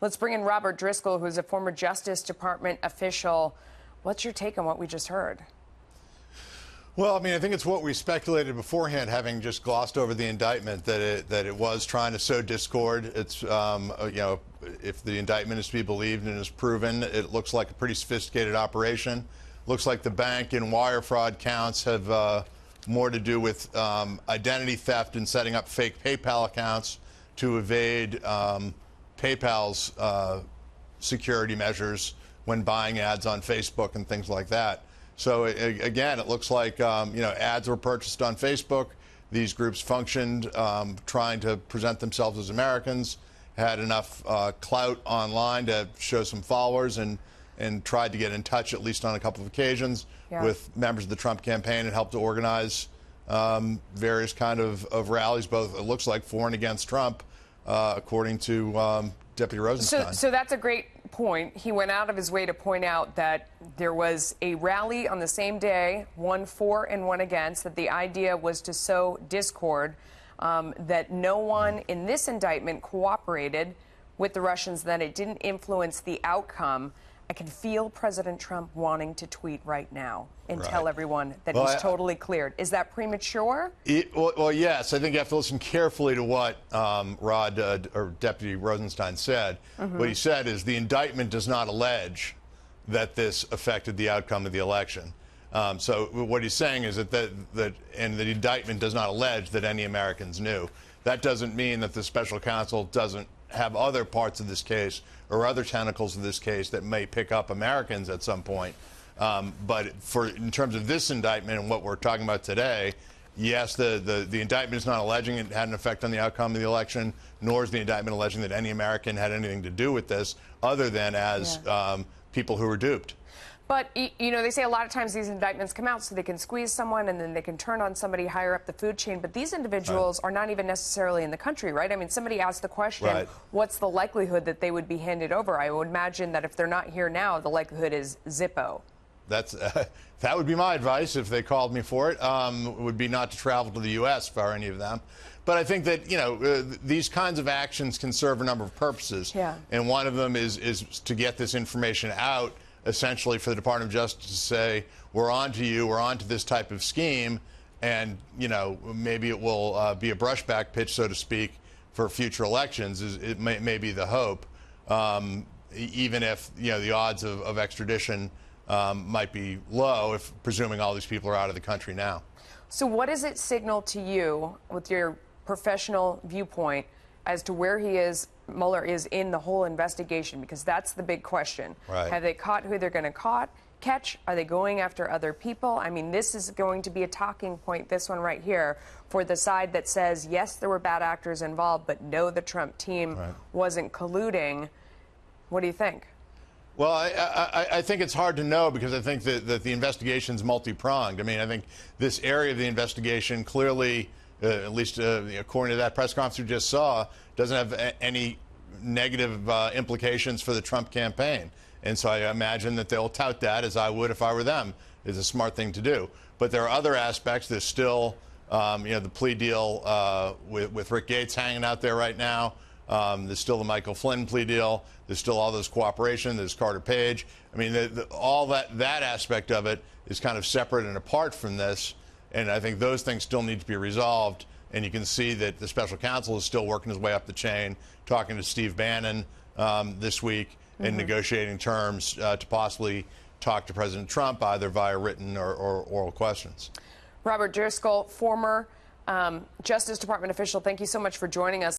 Let's bring in Robert Driscoll, who's a former Justice Department official. What's your take on what we just heard? Well, I mean, I think it's what we speculated beforehand, having just glossed over the indictment, that it was trying to sow discord. It's if the indictment is to be believed and is proven, it looks like a pretty sophisticated operation. Looks like the bank and wire fraud counts have more to do with identity theft and setting up fake PayPal accounts to evade PayPal's security measures when buying ads on Facebook and things like that. So again, it looks like ads were purchased on Facebook. These groups functioned trying to present themselves as Americans, had enough clout online to show some followers, and tried to get in touch, at least on a couple of occasions, with members of the Trump campaign and helped to organize various kind of rallies, both, it looks like, for and against Trump, according to Deputy Rosenstein. So that's a great point. He went out of his way to point out that there was a rally on the same day, one for and one against, that the idea was to sow discord, that no one in this indictment cooperated with the Russians, that it didn't influence the outcome. I can feel President Trump wanting to tweet right now and tell everyone that he's totally cleared. Is that premature? Well, yes. I think you have to listen carefully to what or Deputy Rosenstein said. What he said is the indictment does not allege that this affected the outcome of the election. So what he's saying is that the indictment does not allege that any Americans knew. That doesn't mean that the special counsel doesn't have other parts of this case or other tentacles of this case that may pick up Americans at some point. But in terms of this indictment and what we're talking about today, yes, the indictment is not alleging it had an effect on the outcome of the election, nor is the indictment alleging that any American had anything to do with this, other than as people who were duped. But, they say a lot of times these indictments come out so they can squeeze someone and then they can turn on somebody higher up the food chain. But these individuals are not even necessarily in the country, right? I mean, somebody asked the question, what's the likelihood that they would be handed over? I would imagine that if they're not here now, the likelihood is zippo. That would be my advice if they called me for it, would be not to travel to the U.S. for any of them. But I think that, these kinds of actions can serve a number of purposes. And one of them is to get this information out, essentially for the Department of Justice to say, we're on to you, we're on to this type of scheme, and, maybe it will be a brushback pitch, so to speak, for future elections. It may be the hope, even if, the odds of extradition might be low, if presuming all these people are out of the country now. So what does it signal to you, with your professional viewpoint, as to where Mueller is in the whole investigation? Because that's the big question. Have they caught who they're going to catch? Are they going after other people? I mean, this is going to be a talking point, this one right here, for the side that says, yes, there were bad actors involved, but no, the Trump team wasn't colluding. What do you think? Well, I think it's hard to know, because I think that the investigation is multi-pronged. I mean, I think this area of the investigation clearly, at least according to that press conference we just saw, doesn't have any negative implications for the Trump campaign. And so I imagine that they'll tout that, as I would if I were them. It's a smart thing to do. But there are other aspects. There's still, the plea deal with Rick Gates hanging out there right now. There's still the Michael Flynn plea deal. There's still all this cooperation. There's Carter Page. I mean, all that aspect of it is kind of separate and apart from this. And I think those things still need to be resolved. And you can see that the special counsel is still working his way up the chain, talking to Steve Bannon this week and negotiating terms to possibly talk to President Trump, either via written or oral questions. Robert Driscoll, former Justice Department official, thank you so much for joining us.